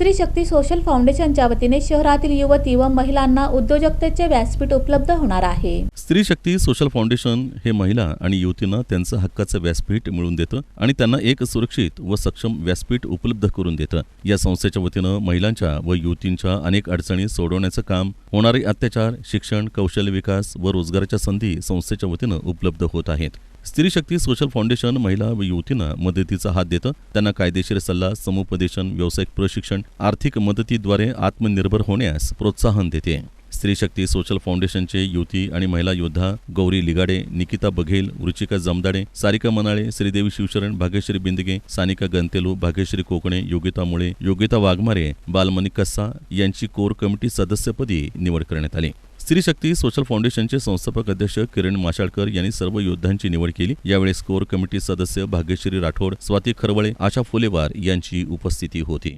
स्त्री शक्ती सोशल फाउंडेशनच्या वतीने शहरातील युवती व महिलांना उद्योजकतेचे व्यासपीठ उपलब्ध होणार आहे। स्त्री शक्ती सोशल फाउंडेशन हे महिला आणि युवतींना त्यांचं हक्काचं व्यासपीठ मिळवून देतं आणि त्यांना एक सुरक्षित व सक्षम व्यासपीठ उपलब्ध करून देतं। या संस्थेच्या वतीनं महिलांच्या व युवतींच्या अनेक अडचणी सोडवण्याचं काम, होणारे अत्याचार, शिक्षण, कौशल्य विकास व रोजगाराच्या संधी संस्थेच्या वतीनं उपलब्ध होत आहेत। स्त्री शक्ती सोशल फाउंडेशन महिला व युवतींना मदतीचा हात देतं, त्यांना कायदेशीर सल्ला, समुपदेशन, व्यावसायिक प्रशिक्षण, आर्थिक मदतीद्वारे आत्मनिर्भर होण्यास प्रोत्साहन देते। स्त्री शक्ती सोशल फाउंडेशनचे युवती आणि महिला योद्धा गौरी लिगाडे, निकिता बघेल, रुचिका जमदाडे, सारिका मनाळे, श्रीदेवी शिवशरण, भाग्यश्री बिंदगे, सानिका गंतेलू, भाग्यश्री कोकणे, योगिता मुळे, योगिता वाघमारे, बालमणी कस्सा यांची कोर कमिटी सदस्यपदी निवड करण्यात आली। स्त्री शक्ती सोशल फाउंडेशनचे संस्थापक अध्यक्ष किरण माशाळकर यांनी सर्व योद्ध्यांची निवड केली। यावेळेस कोर कमिटी सदस्य भाग्यश्री राठोड, स्वाती खरवळे, आशा फुलेवार यांची उपस्थिती होती।